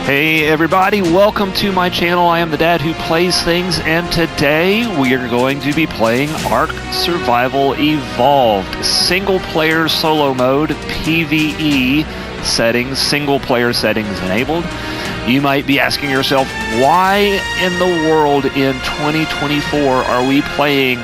Hey everybody, welcome to my channel. I am the dad who plays things, and today we are going to be playing Ark Survival Evolved. Single player solo mode, PvE settings, single player settings enabled. You might be asking yourself, why in the world in 2024 are we playing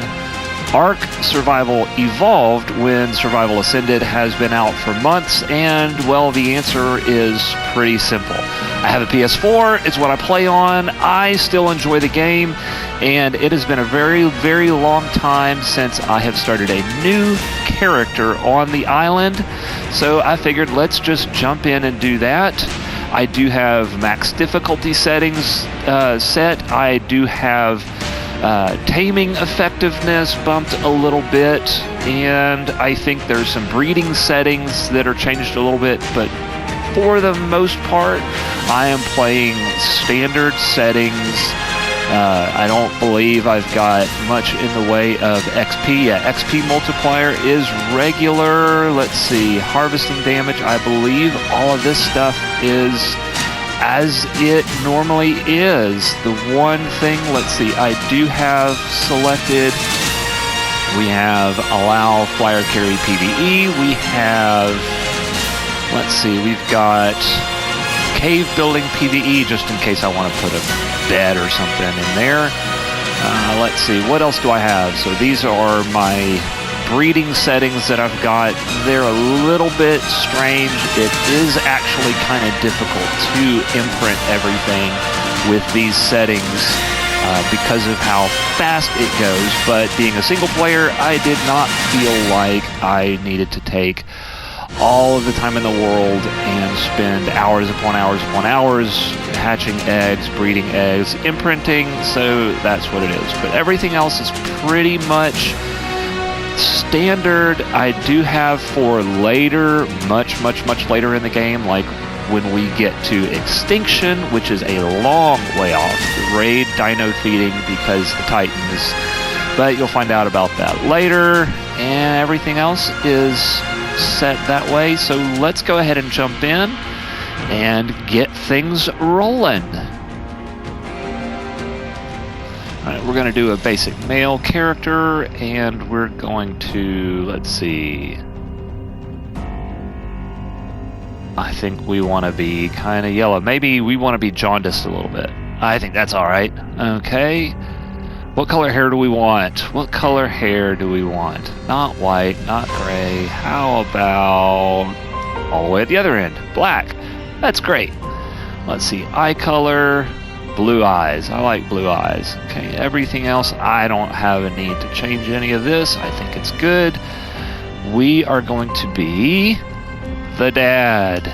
Ark Survival Evolved when Survival Ascended has been out for months? And well, the answer is pretty simple. I have a PS4, it's what I play on, I still enjoy the game, and it has been a very, very long time since I have started a new character on the island, so I figured let's just jump in and do that. I do have max difficulty settings set. I do have taming effectiveness bumped a little bit, and I think there's some breeding settings that are changed a little bit, but for the most part, I am playing standard settings. I don't believe I've got much in the way of XP. Yeah, XP multiplier is regular. Let's see, harvesting damage, I believe all of this stuff is as it normally is. The one thing, let's see, I do have selected, we have allow flyer carry PvE, we have, let's see, we've got cave building PvE just in case I want to put a bed or something in there. Let's see, what else do I have? So these are my breeding settings that I've got. They're a little bit strange. It is actually kind of difficult to imprint everything with these settings because of how fast it goes, but being a single player, I did not feel like I needed to take all of the time in the world and spend hours upon hours upon hours hatching eggs, breeding eggs, imprinting, so that's what it is. But everything else is pretty much standard. I do have for later, much later in the game, like when we get to Extinction, which is a long way off, the raid dino feeding because the Titans, but you'll find out about that later, and everything else is set that way. So let's go ahead and jump in and get things rolling. Alright, we're going to do a basic male character, and we're going to, let's see, I think we want to be kind of yellow. Maybe we want to be jaundiced a little bit. I think that's alright. Okay. What color hair do we want? What color hair do we want? Not white, not gray. How about all the way at the other end? Black. That's great. Let's see. Eye color. Blue eyes. I like blue eyes. Okay, everything else, I don't have a need to change any of this. I think it's good. We are going to be the dad.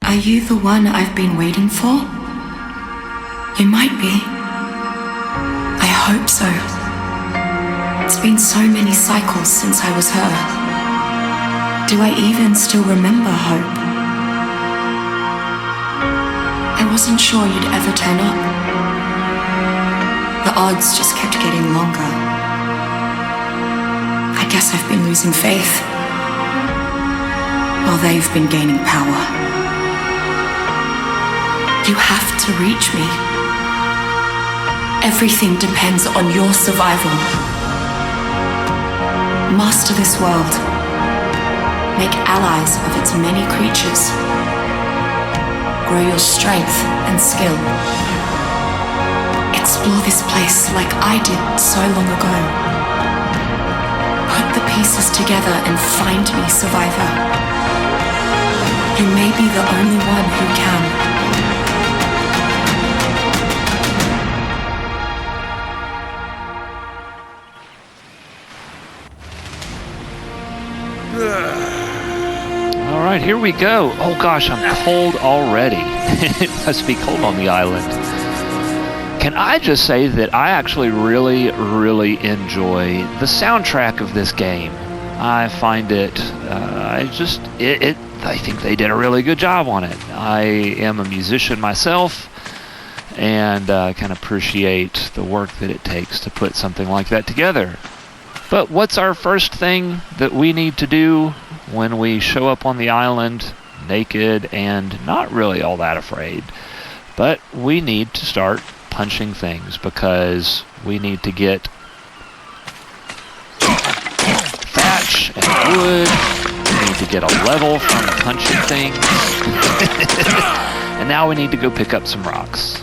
Are you the one I've been waiting for? You might be. I hope so. It's been so many cycles since I was her. Do I even still remember hope? I wasn't sure you'd ever turn up. The odds just kept getting longer. I guess I've been losing faith, while they've been gaining power. You have to reach me. Everything depends on your survival. Master this world. Make allies of its many creatures. Grow your strength and skill. Explore this place like I did so long ago. Put the pieces together and find me, survivor. You may be the only one who can. Alright, here we go. Oh gosh, I'm cold already. It must be cold on the island. Can I just say that I actually really enjoy the soundtrack of this game. I find it, I think they did a really good job on it. I am a musician myself, and can appreciate the work that it takes to put something like that together. But what's our first thing that we need to do when we show up on the island naked and not really all that afraid. But we need to start punching things because we need to get thatch and wood. We need to get a level from punching things. And now we need to go pick up some rocks.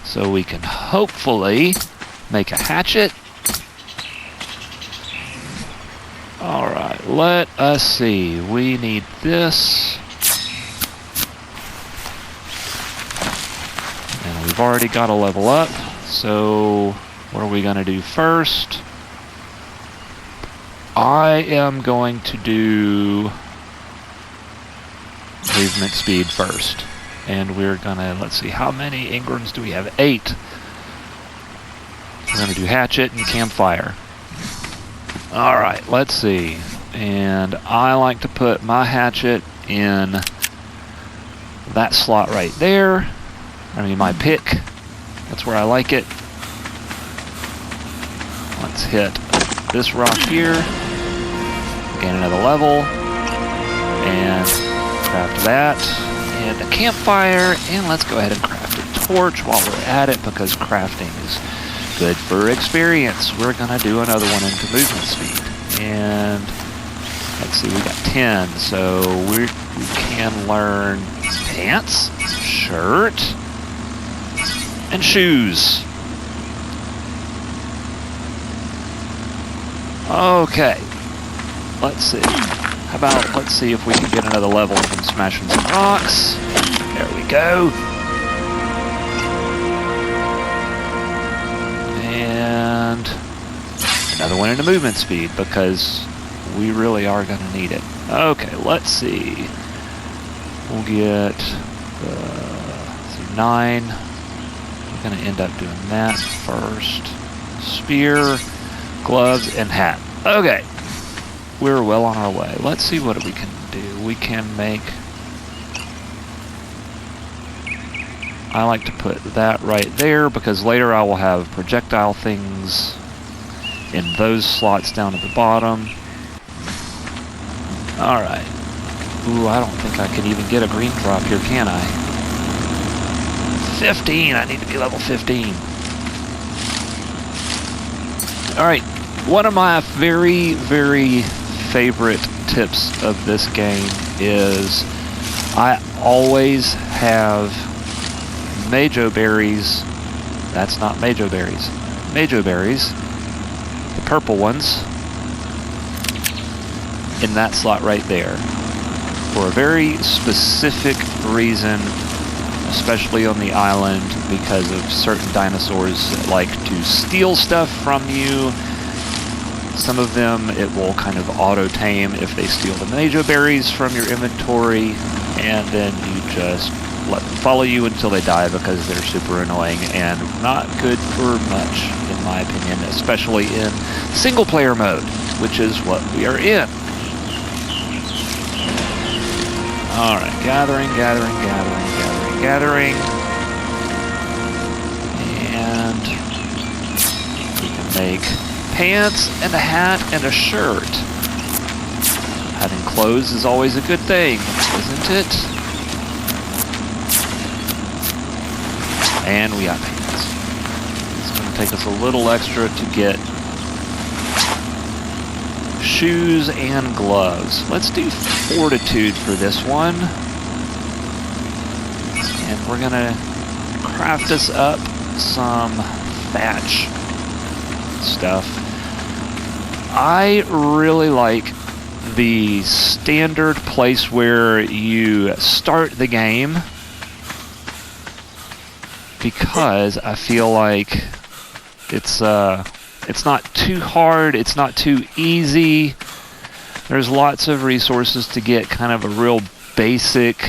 So we can hopefully make a hatchet. Alright, let us see. We need this. And we've already got a level up. So what are we going to do first? I am going to do movement speed first. And we're going to, let's see, how many engrams do we have? 8. We're going to do hatchet and campfire. Alright, let's see. And I like to put my hatchet in that slot right there. I mean, my pick. That's where I like it. Let's hit this rock here. Gain another level. And craft that. And a campfire. And let's go ahead and craft a torch while we're at it because crafting is good for experience. We're going to do another one into movement speed. And let's see, we got 10. So we can learn pants, shirt, and shoes. Okay. Let's see. How about, let's see if we can get another level from smashing some rocks. There we go. And another one into movement speed because we really are going to need it. Okay, let's see. We'll get 9. We're going to end up doing that first. Spear, gloves, and hat. Okay. We're well on our way. Let's see what we can do. We can make... I like to put that right there because later I will have projectile things in those slots down at the bottom. Alright. Ooh, I don't think I can even get a green drop here, can I? 15! I need to be level 15. Alright. One of my very, very favorite tips of this game is I always have Majo berries. That's not Majo berries. Majo berries. The purple ones. In that slot right there. For a very specific reason, especially on the island, because of certain dinosaurs that like to steal stuff from you. Some of them it will kind of auto-tame if they steal the Majo berries from your inventory, and then you just let them follow you until they die because they're super annoying and not good for much, in my opinion, especially in single-player mode, which is what we are in. Alright, gathering. And we can make pants and a hat and a shirt. Having clothes is always a good thing, isn't it? And we got pants. It's going to take us a little extra to get shoes and gloves. Let's do fortitude for this one. And we're going to craft us up some thatch stuff. I really like the standard place where you start the game because I feel like it's not too hard, it's not too easy. There's lots of resources to get kind of a real basic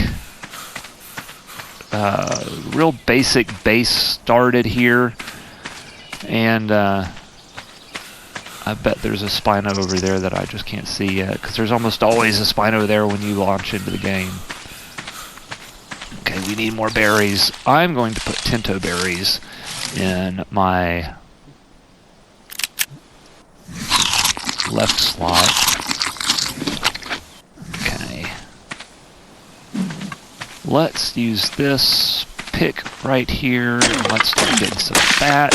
base started here. And I bet there's a Spino over there that I just can't see yet, because there's almost always a Spino there when you launch into the game. Okay, we need more berries. I'm going to put Tinto berries in my left slot. Okay. Let's use this pick right here. And let's start getting some thatch.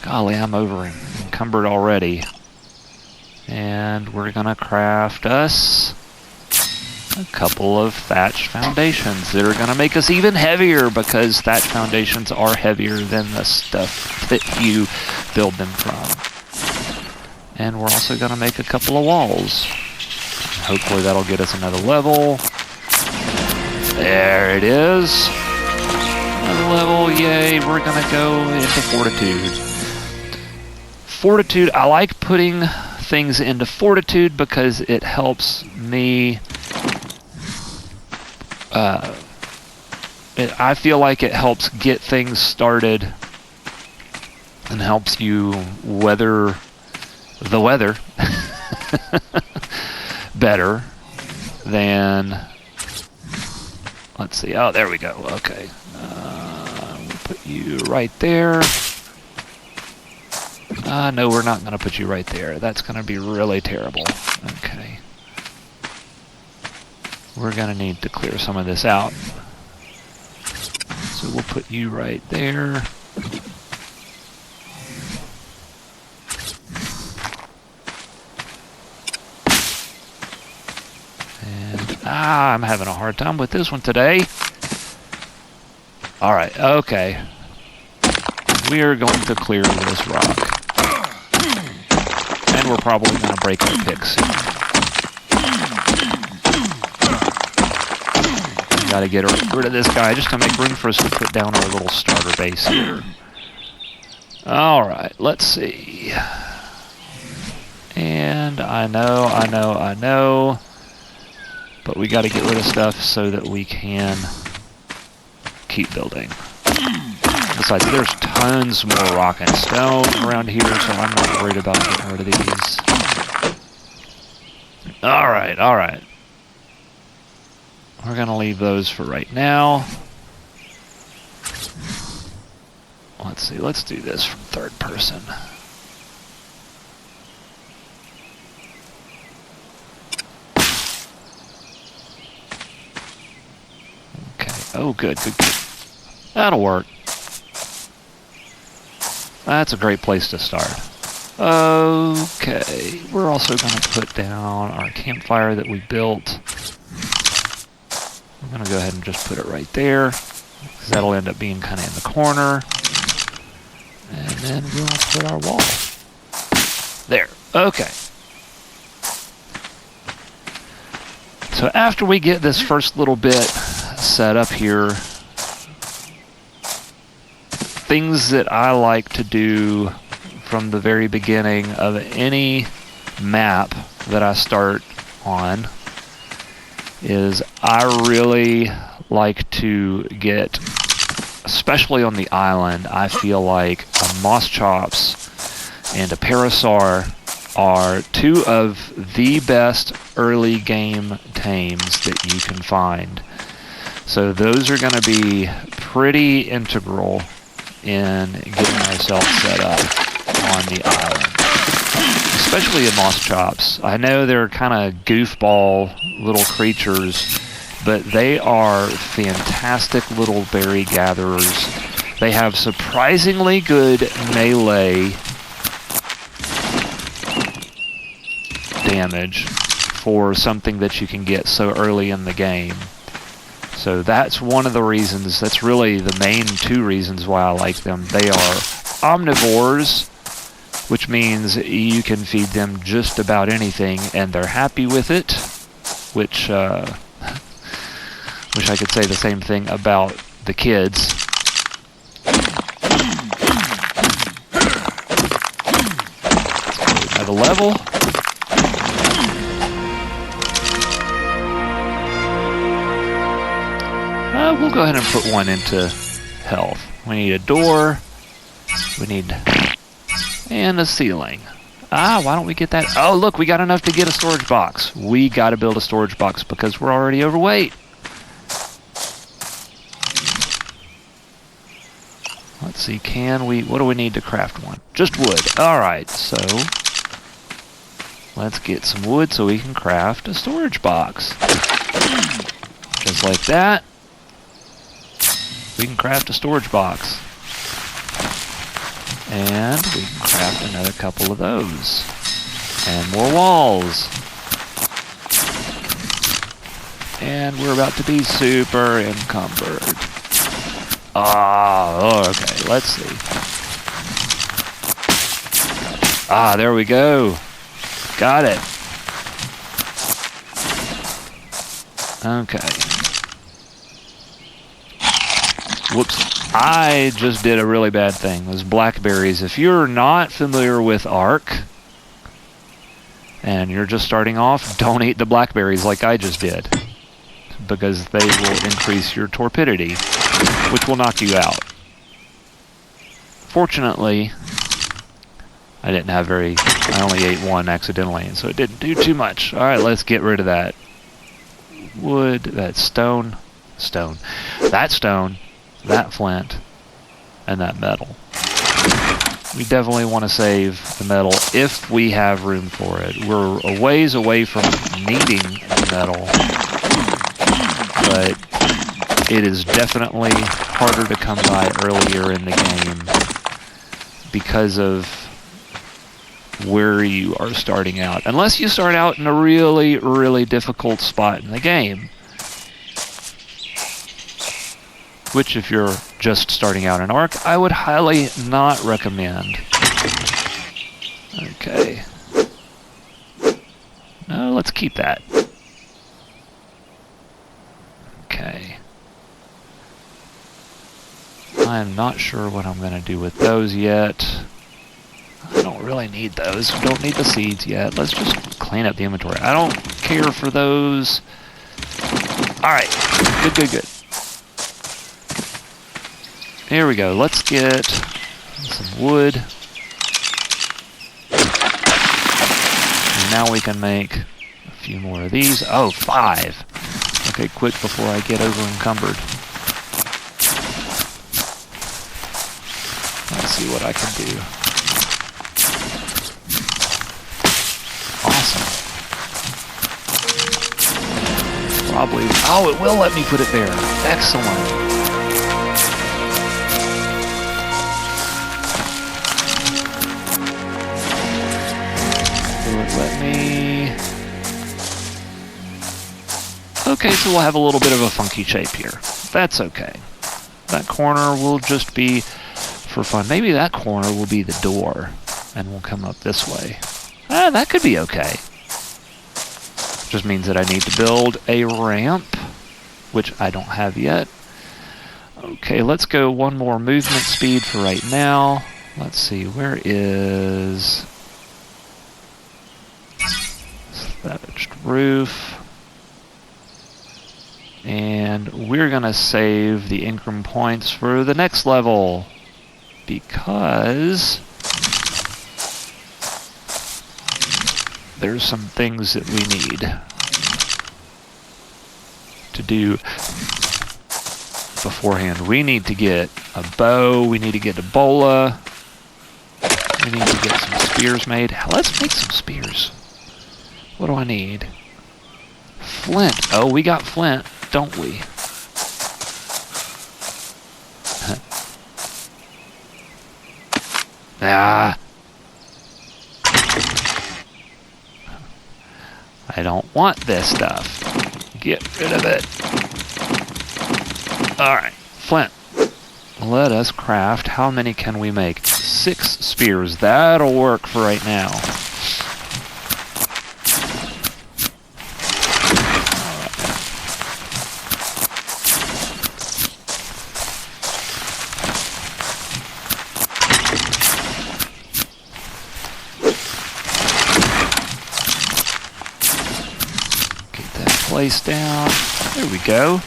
Golly, I'm over encumbered already. And we're gonna craft us a couple of thatch foundations that are gonna make us even heavier, because thatch foundations are heavier than the stuff that you build them from. And we're also gonna make a couple of walls. Hopefully that'll get us another level. There it is. Another level, yay. We're gonna go into Fortitude. Fortitude, I like putting things into Fortitude because it helps me. I feel like it helps get things started and helps you weather the weather better than. Let's see. Oh, there we go. Okay. We'll put you right there. No, we're not going to put you right there. That's going to be really terrible. Okay. We're going to need to clear some of this out. So we'll put you right there. And, I'm having a hard time with this one today. Alright, okay. We are going to clear this rock. And we're probably going to break our pick soon. Gotta get rid of this guy just to make room for us to put down our little starter base here. Alright, let's see. And I know. But we gotta get rid of stuff so that we can keep building. Besides, there's tons more rock and stone around here, so I'm not worried about getting rid of these. Alright. We're going to leave those for right now. Let's see, let's do this from third person. Okay, oh good. That'll work. That's a great place to start. Okay, we're also going to put down our campfire that we built. I'm going to go ahead and just put it right there, because that'll end up being kind of in the corner. And then we'll put our wall. There, okay. So after we get this first little bit set up here, things that I like to do from the very beginning of any map that I start on is I really like to get, especially on the island, I feel like a moss chops and a parasaur are two of the best early game tames that you can find. So those are going to be pretty integral in getting ourselves set up on the island. Especially in moss chops. I know they're kind of goofball little creatures, but they are fantastic little berry gatherers. They have surprisingly good melee damage for something that you can get so early in the game. So that's one of the reasons, that's really the main two reasons why I like them. They are omnivores, which means you can feed them just about anything and they're happy with it, which wish I could say the same thing about the kids. Another level. We'll go ahead and put one into health. We need a door. We need... and a ceiling. Why don't we get that? Oh, look, we got enough to get a storage box. We got to build a storage box because we're already overweight. Let's see, can we... what do we need to craft one? Just wood. Alright, so... let's get some wood so we can craft a storage box. Just like that, we can craft a storage box. And we can craft another couple of those. And more walls. And we're about to be super encumbered. Okay, let's see. There we go. Got it. Okay. Whoops. I just did a really bad thing. Those blackberries. If you're not familiar with Ark, and you're just starting off, don't eat the blackberries like I just did, because they will increase your torpidity, which will knock you out. Fortunately, I didn't have I only ate one accidentally, and so it didn't do too much. Alright, let's get rid of that wood, that stone, that flint, and that metal. We definitely want to save the metal if we have room for it. We're a ways away from needing the metal, but it is definitely harder to come by earlier in the game because of where you are starting out. Unless you start out in a really, really difficult spot in the game. Which, if you're just starting out in Ark, I would highly not recommend. Okay. No, let's keep that. Okay. I'm not sure what I'm going to do with those yet. I don't really need those. We don't need the seeds yet. Let's just clean up the inventory. I don't care for those. Alright. Good. Here we go. Let's get some wood. And now we can make a few more of these. Oh, 5. Okay, quick before I get over encumbered. Let's see what I can do. Awesome. Probably. Oh, it will let me put it there. Excellent. Let me... Okay, so we'll have a little bit of a funky shape here. That's okay. That corner will just be for fun. Maybe that corner will be the door, and we'll come up this way. That could be okay. Just means that I need to build a ramp, which I don't have yet. Okay, let's go one more movement speed for right now. Let's see, where is... thatched roof, and we're gonna save the income points for the next level because there's some things that we need to do beforehand. We need to get a bow, we need to get a bola, we need to get some spears made. Let's make some spears. What do I need? Flint. Oh, we got flint, don't we? I don't want this stuff. Get rid of it. Alright, flint. Let us craft. How many can we make? 6 spears. That'll work for right now. Place down. There we go.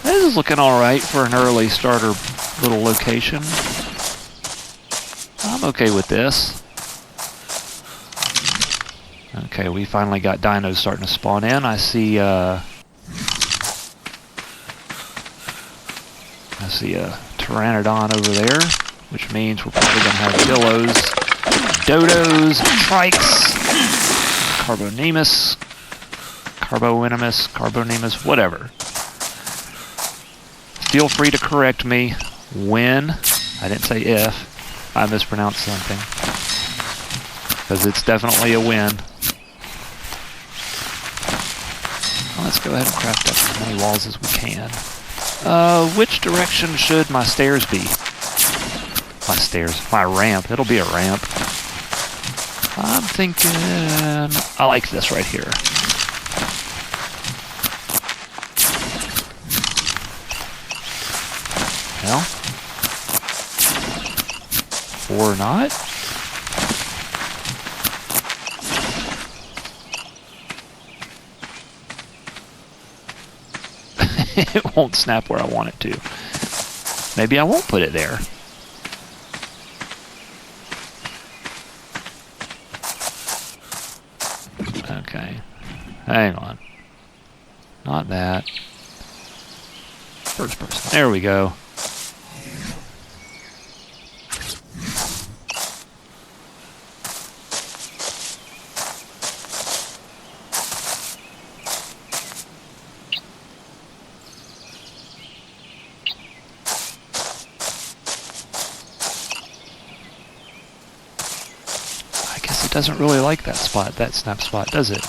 This is looking alright for an early starter little location. I'm okay with this. Okay, we finally got dinos starting to spawn in. I see a pteranodon over there, which means we're probably going to have pillows dodos, trikes, carbonemus, whatever. Feel free to correct me when, I didn't say if, I mispronounced something. Because it's definitely a win. Well, let's go ahead and craft up as many walls as we can. Which direction should my stairs be? My ramp. It'll be a ramp. I'm thinking, I like this right here. Well, or not. It won't snap where I want it to. Maybe I won't put it there. Okay. Hang on. Not that. First person. There we go. Doesn't really like that snap spot, does it?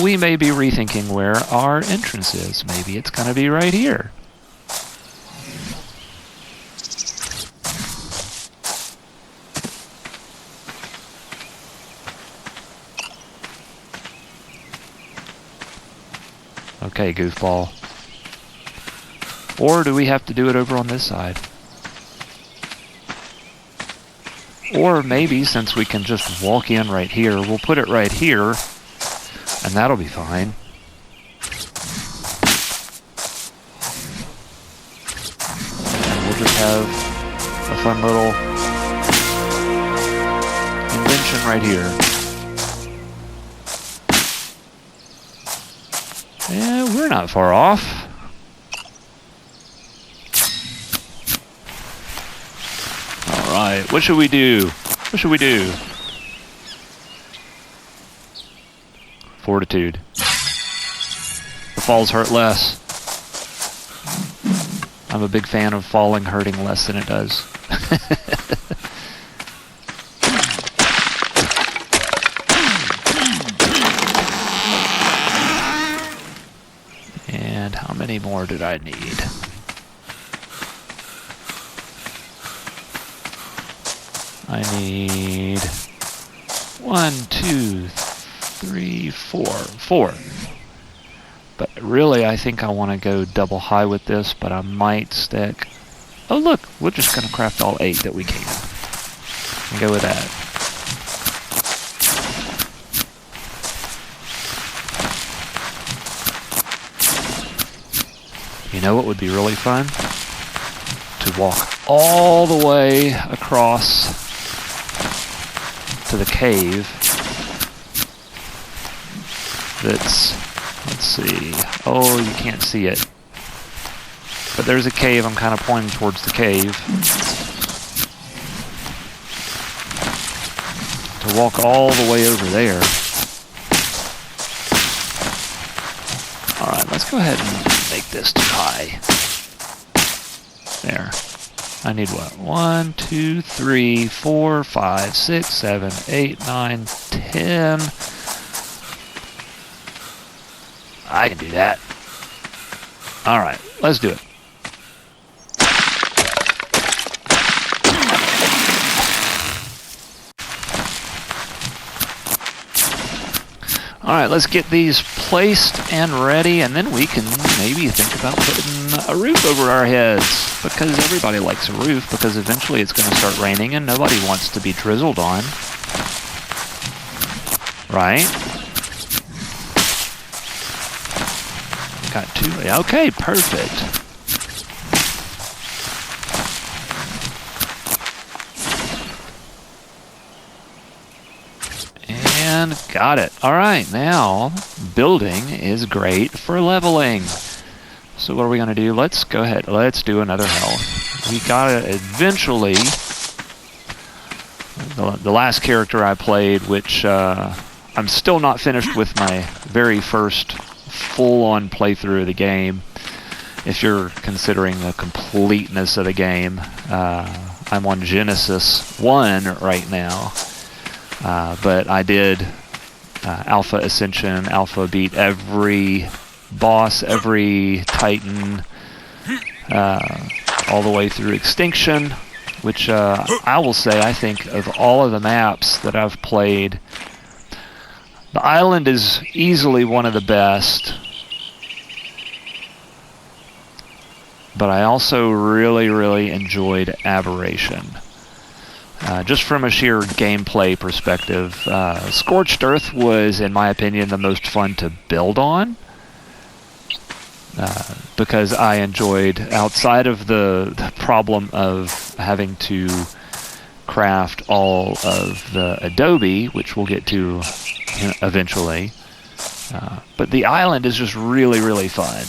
We may be rethinking where our entrance is. Maybe it's going to be right here. Okay, goofball. Or do we have to do it over on this side? Or maybe, since we can just walk in right here, we'll put it right here, and that'll be fine. And we'll just have a fun little invention right here. Yeah, we're not far off. Alright, what should we do? What should we do? Fortitude. The falls hurt less. I'm a big fan of falling hurting less than it does. And how many more did I need? I need 1, 2, 3, 4. 4. But really, I think I want to go double high with this, but I might stick... Oh, look! We're just going to craft all 8 that we can. And go with that. You know what would be really fun? To walk all the way across to the cave that's, let's see, oh, you can't see it, but there's a cave. I'm kind of pointing towards the cave. To walk all the way over there. Alright, let's go ahead and make this too high. There. I need what? 1, 2, 3, 4, 5, 6, 7, 8, 9, 10. I can do that. Alright, let's do it. Alright, let's get these placed and ready, and then we can maybe think about putting a roof over our heads. Because everybody likes a roof, because eventually it's going to start raining and nobody wants to be drizzled on. Right? Got 2. Okay, perfect. And got it. Alright, now building is great for leveling. So what are we going to do? Let's go ahead. Let's do another health. we gotta eventually... The last character I played, which I'm still not finished with my very first full-on playthrough of the game, if you're considering the completeness of the game. I'm on Genesis 1 right now, but I did Alpha Ascension, Alpha beat every boss, every Titan, all the way through Extinction, which I will say, I think of all of the maps that I've played, the island is easily one of the best. But I also really, really enjoyed Aberration. Just from a sheer gameplay perspective, Scorched Earth was, in my opinion, the most fun to build on. Because I enjoyed, outside of the problem of having to craft all of the Adobe, which we'll get to eventually. But the island is just really, really fun.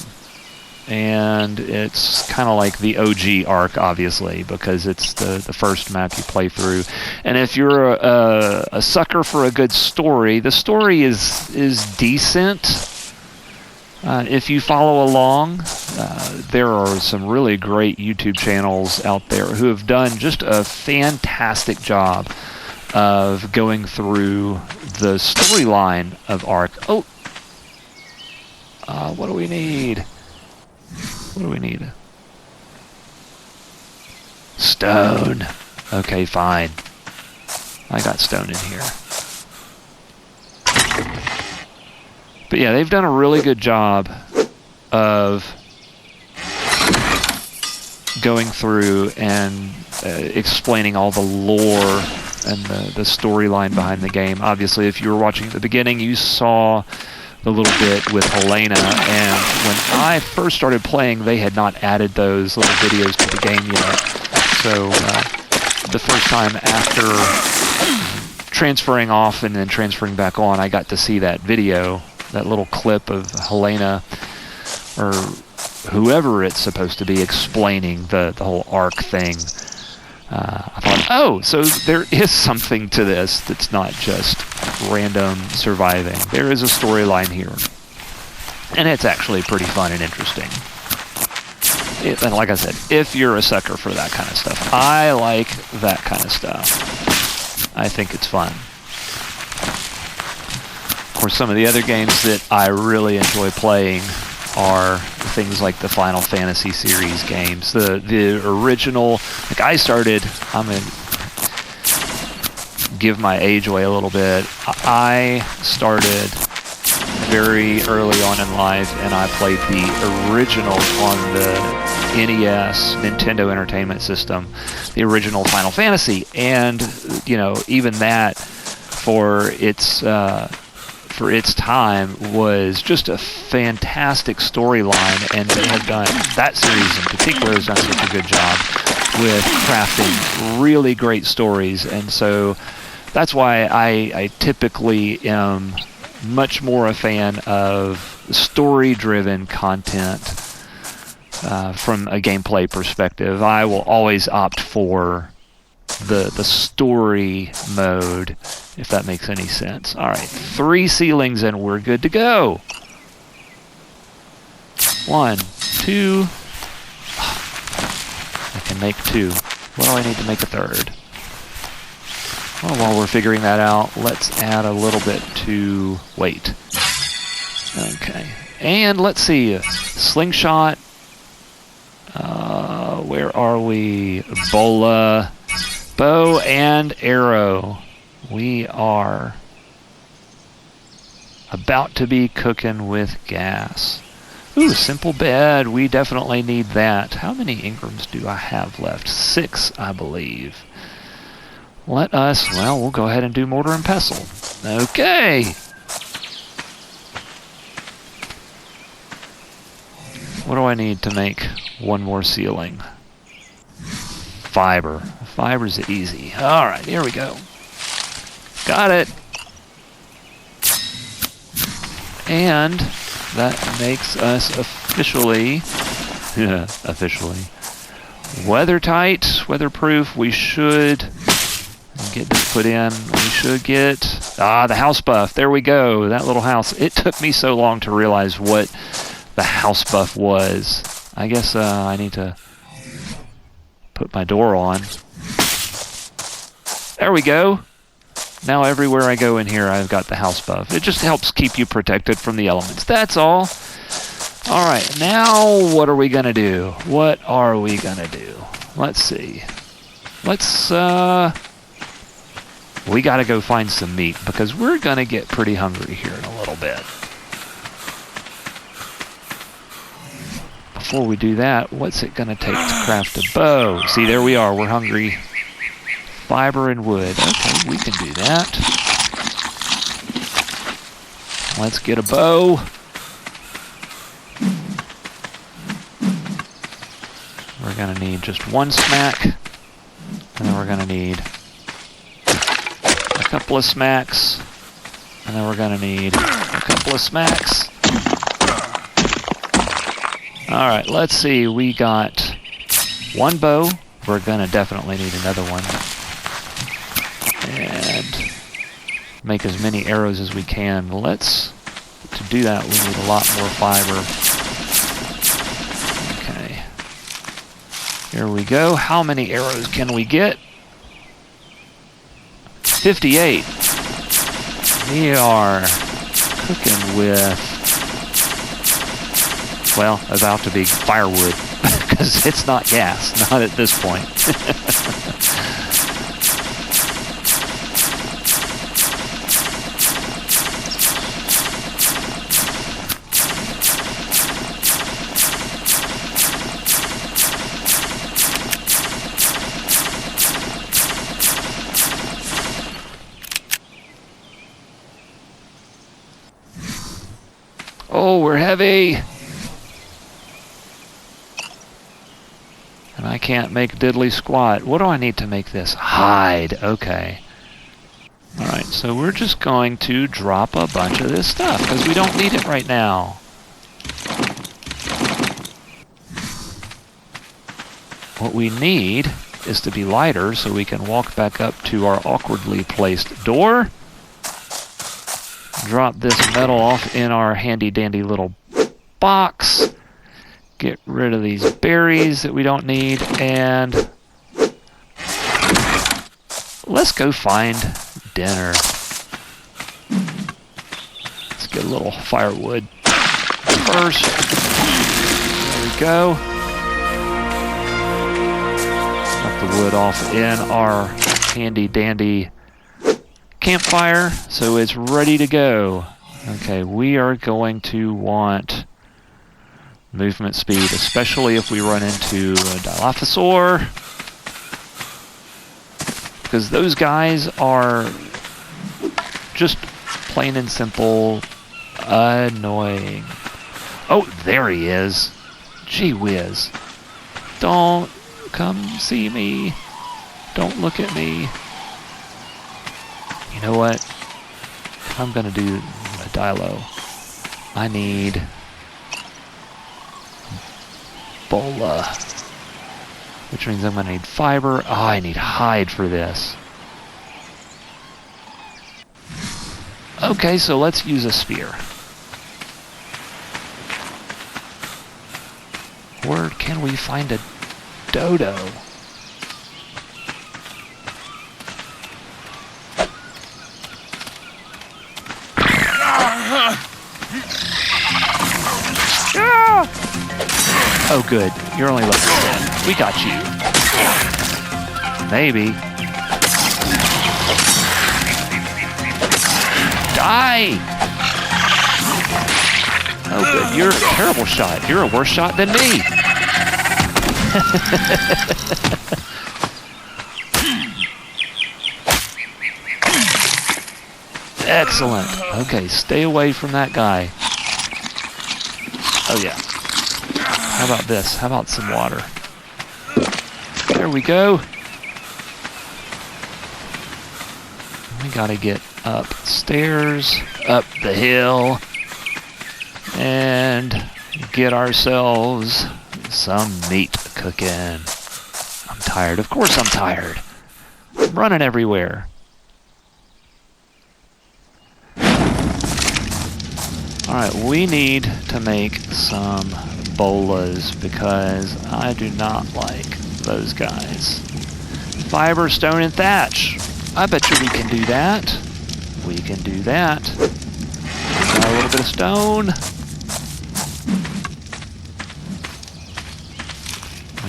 And it's kind of like the OG Ark, obviously, because it's the first map you play through. And if you're a sucker for a good story, the story is decent. If you follow along, there are some really great YouTube channels out there who have done just a fantastic job of going through the storyline of Ark. Oh, what do we need? What do we need? Stone. Okay, fine. I got stone in here. But yeah, they've done a really good job of going through and explaining all the lore and the storyline behind the game. Obviously, if you were watching at the beginning, you saw the little bit with Helena, and when I first started playing, they had not added those little videos to the game yet. So the first time after transferring off and then transferring back on, I got to see that video, that little clip of Helena, or whoever it's supposed to be, explaining the whole Ark thing. I thought, oh, so there is something to this that's not just random surviving. There is a storyline here. And it's actually pretty fun and interesting. And like I said, if you're a sucker for that kind of stuff, I like that kind of stuff. I think it's fun. Of course, some of the other games that I really enjoy playing are things like the Final Fantasy series games. The original, like I'm going to give my age away a little bit. I started very early on in life, and I played the original on the NES, Nintendo Entertainment System, the original Final Fantasy. And, you know, even that, for its time, was just a fantastic storyline, and they have done, that series in particular has done such a good job with crafting really great stories. And so that's why I typically am much more a fan of story-driven content from a gameplay perspective. I will always opt for the story mode, if that makes any sense. All right, 3 ceilings and we're good to go. 1, 2. I can make 2. What do I need to make a 3rd? Well, while we're figuring that out, let's add a little bit to weight. Okay, and let's see, slingshot. Where are we? Bola. Bow and arrow. We are about to be cooking with gas. Ooh, simple bed. We definitely need that. How many Ingrams do I have left? 6, I believe. We'll go ahead and do mortar and pestle. Okay. What do I need to make one more ceiling? Fiber. Fiber's easy. All right, here we go. Got it. And that makes us officially weathertight, weatherproof. We should get this put in. We should get the house buff. There we go. That little house. It took me so long to realize what the house buff was. I guess I need to put my door on. There we go. Now everywhere I go in here, I've got the house buff. It just helps keep you protected from the elements. That's all. All right, now what are we going to do? What are we going to do? Let's see. Let's, we got to go find some meat because we're going to get pretty hungry here in a little bit. Before we do that, what's it going to take to craft a bow? See, there we are. We're hungry. Fiber and wood. Okay, we can do that. Let's get a bow. We're going to need just one smack. And then we're going to need a couple of smacks. And then we're going to need a couple of smacks. Alright, let's see. We got one bow. We're going to definitely need another one. And make as many arrows as we can. To do that, we need a lot more fiber. Okay. Here we go. How many arrows can we get? 58. We are cooking with, well, about to be firewood. Because it's not gas. Not at this point. Oh, we're heavy. And I can't make diddly squat. What do I need to make this? Hide. Okay. Alright, so we're just going to drop a bunch of this stuff because we don't need it right now. What we need is to be lighter so we can walk back up to our awkwardly placed door. Drop this metal off in our handy-dandy little box. Get rid of these berries that we don't need, and let's go find dinner. Let's get a little firewood first. There we go. Drop the wood off in our handy-dandy campfire, so it's ready to go. Okay, we are going to want movement speed, especially if we run into a Dilophosaur, because those guys are just plain and simple annoying. Oh, there he is. Gee whiz. Don't come see me. Don't look at me. You know what? If I'm going to do a Dilo, I need Bola, which means I'm going to need fiber. Oh, I need hide for this. Okay, so let's use a spear. Where can we find a dodo? Oh, good. You're only level 10. We got you. Maybe. Die! Oh, good. You're a terrible shot. You're a worse shot than me. Excellent. Okay, stay away from that guy. Oh, yeah. How about this? How about some water? There we go. We gotta get upstairs, up the hill, and get ourselves some meat cooking. tired. Of course I'm tired. I'm running everywhere. Alright, we need to make some bolas because I do not like those guys. Fiber, stone, and thatch. I bet you we can do that. We can do that. Got a little bit of stone.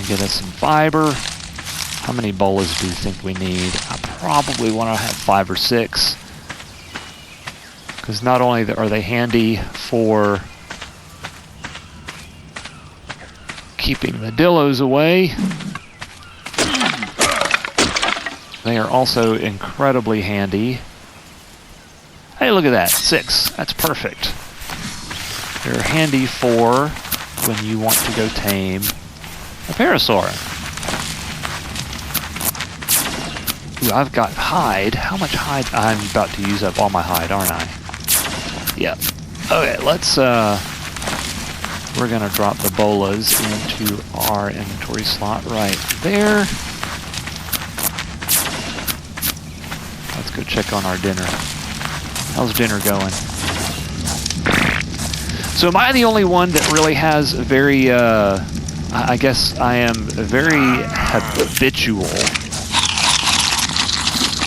Get us some fiber. How many bolas do you think we need? I probably want to have 5 or 6. Because not only are they handy for keeping the dillos away, they are also incredibly handy. Hey, look at that. 6. That's perfect. They're handy for when you want to go tame a parasaur. Ooh, I've got hide. How much hide? I'm about to use up all my hide, aren't I? Yep. Okay, let's, we're gonna drop the bolas into our inventory slot right there. Let's go check on our dinner. How's dinner going? So am I the only one that really has very, I guess I am very habitual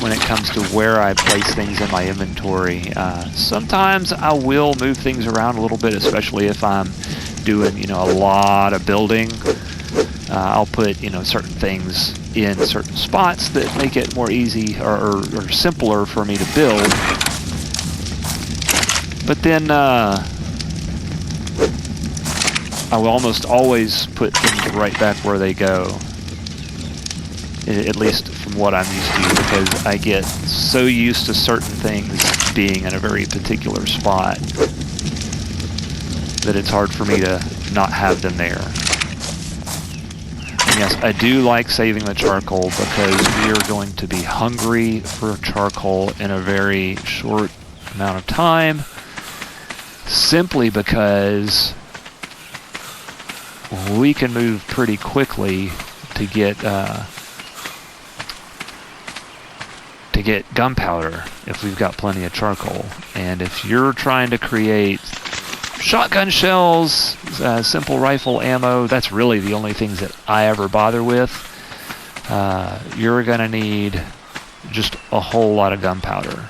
when it comes to where I place things in my inventory. Sometimes I will move things around a little bit, especially if I'm doing, you know, a lot of building. I'll put, you know, certain things in certain spots that make it more easy or simpler for me to build. But then I will almost always put things right back where they go, at least from what I'm used to, because I get so used to certain things being in a very particular spot that it's hard for me to not have them there. And yes, I do like saving the charcoal because we are going to be hungry for charcoal in a very short amount of time, simply because we can move pretty quickly to get gunpowder if we've got plenty of charcoal. And if you're trying to create shotgun shells, simple rifle ammo, that's really the only things that I ever bother with. You're gonna need just a whole lot of gunpowder.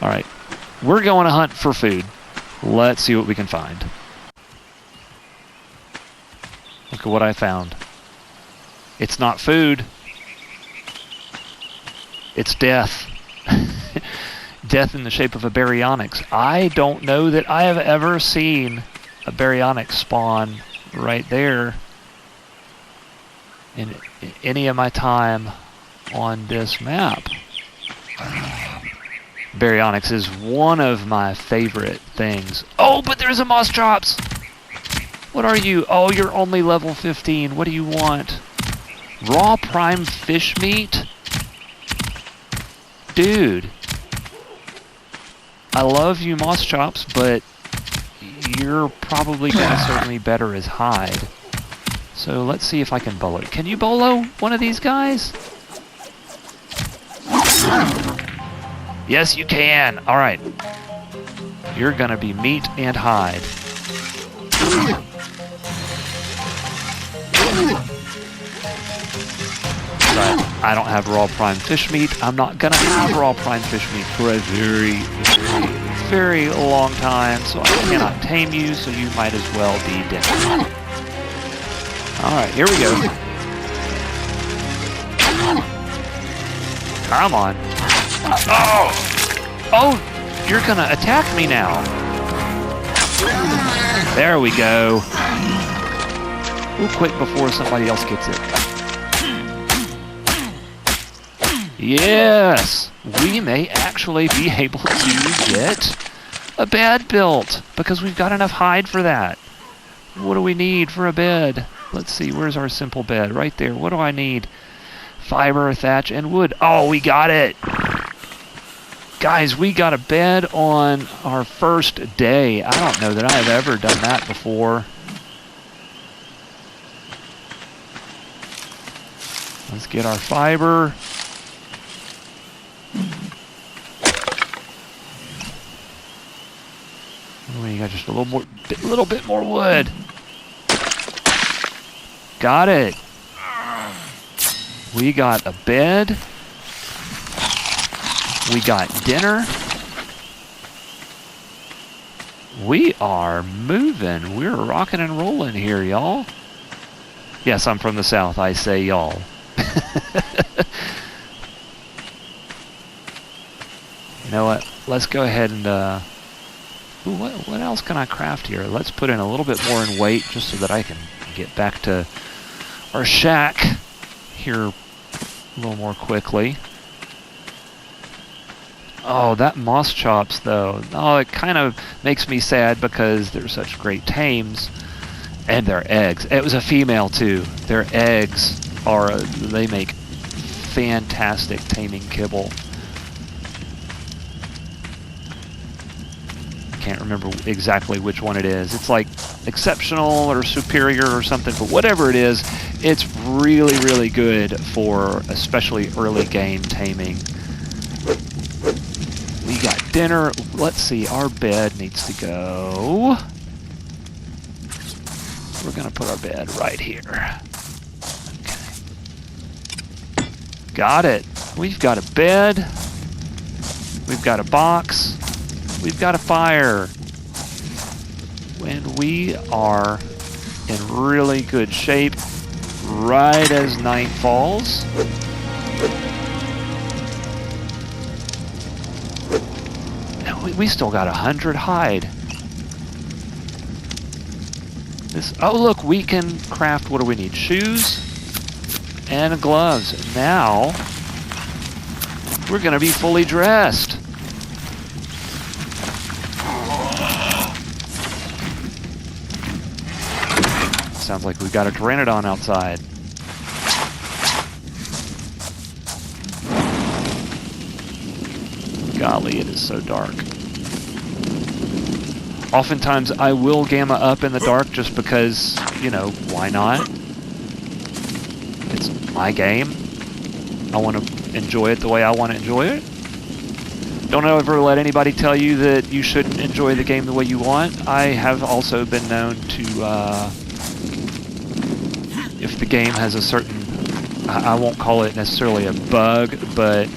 Alright, we're going to hunt for food. Let's see what we can find. Look at what I found. It's not food. It's death. Death in the shape of a baryonyx. I don't know that I have ever seen a baryonyx spawn right there in any of my time on this map. Baryonyx is one of my favorite things. Oh, but there's a moss chops! What are you? Oh, you're only level 15. What do you want? Raw prime fish meat? Dude. I love you, moss chops, but you're probably going to serve me better as hide. So let's see if I can bolo. Can you bolo one of these guys? Yes, you can. All right. You're going to be meat and hide. But I don't have raw prime fish meat. I'm not going to have raw prime fish meat for a very, very, very long time. So I cannot tame you, so you might as well be dead. Alright, here we go. Come on. Oh! Oh! You're going to attack me now. There we go. Ooh, quick before somebody else gets it. Yes! We may actually be able to get a bed built because we've got enough hide for that. What do we need for a bed? Let's see, where's our simple bed? Right there. What do I need? Fiber, thatch, and wood. Oh, we got it! Guys, we got a bed on our first day. I don't know that I have ever done that before. Let's get our fiber. We got just a little bit more wood. Got it. We got a bed. We got dinner. We are moving. We're rocking and rolling here, y'all. Yes, I'm from the South. I say y'all. You know what? Let's go ahead and... Ooh, what else can I craft here? Let's put in a little bit more in weight just so that I can get back to our shack here a little more quickly. Oh, that moss chops, though. Oh, it kind of makes me sad because they're such great tames. And their eggs. It was a female, too. Their eggs are... They make fantastic taming kibble. Can't remember exactly which one it is. It's like exceptional or superior or something, but whatever it is, it's really, really good for especially early game taming. We got dinner. Let's see, our bed needs to go. We're gonna put our bed right here. Okay. Got it. We've got a bed. We've got a box. We've got a fire. And we are in really good shape right as night falls. And we still got 100 hide. Oh, look, we can craft, what do we need? Shoes and gloves. Now, we're going to be fully dressed. Sounds like we've got a pteranodon outside. Golly, it is so dark. Oftentimes I will gamma up in the dark just because, you know, why not? It's my game. I want to enjoy it the way I want to enjoy it. Don't ever let anybody tell you that you shouldn't enjoy the game the way you want. I have also been known to... if the game has a certain, I won't call it necessarily a bug, but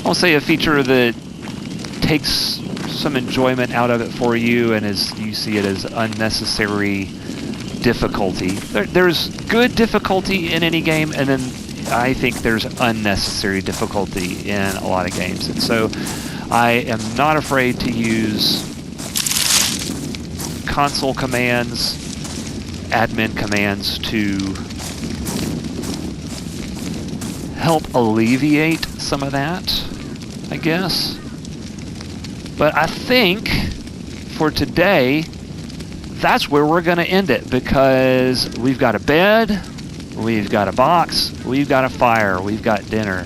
I'll say a feature that takes some enjoyment out of it for you and you see it as unnecessary difficulty. There's good difficulty in any game, and then I think there's unnecessary difficulty in a lot of games. And so I am not afraid to use console commands, admin commands to help alleviate some of that, I guess. But I think for today, that's where we're going to end it, because we've got a bed, we've got a box, we've got a fire, we've got dinner.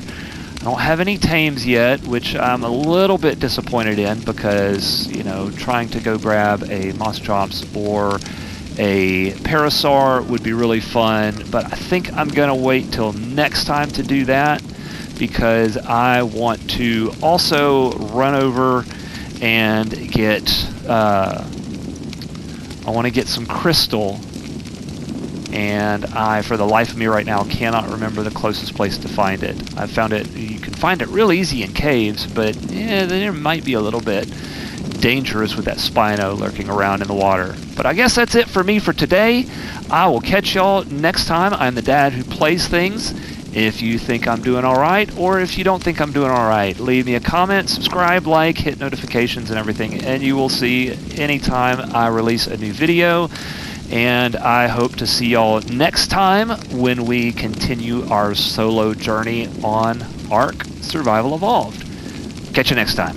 I don't have any tames yet, which I'm a little bit disappointed in, because, you know, trying to go grab a moss chops or a parasaur would be really fun, but I think I'm going to wait till next time to do that, because I want to also run over and get, I want to get some crystal, and I, for the life of me right now, cannot remember the closest place to find it. I found it, you can find it real easy in caves, but yeah, there might be a little bit dangerous with that Spino lurking around in the water. But I guess that's it for me for today. I will catch y'all next time. I'm the dad who plays things. If you think I'm doing all right, or if you don't think I'm doing all right, leave me a comment, subscribe, like, hit notifications and everything, and you will see anytime I release a new video. And I hope to see y'all next time when we continue our solo journey on Ark Survival Evolved. Catch you next time.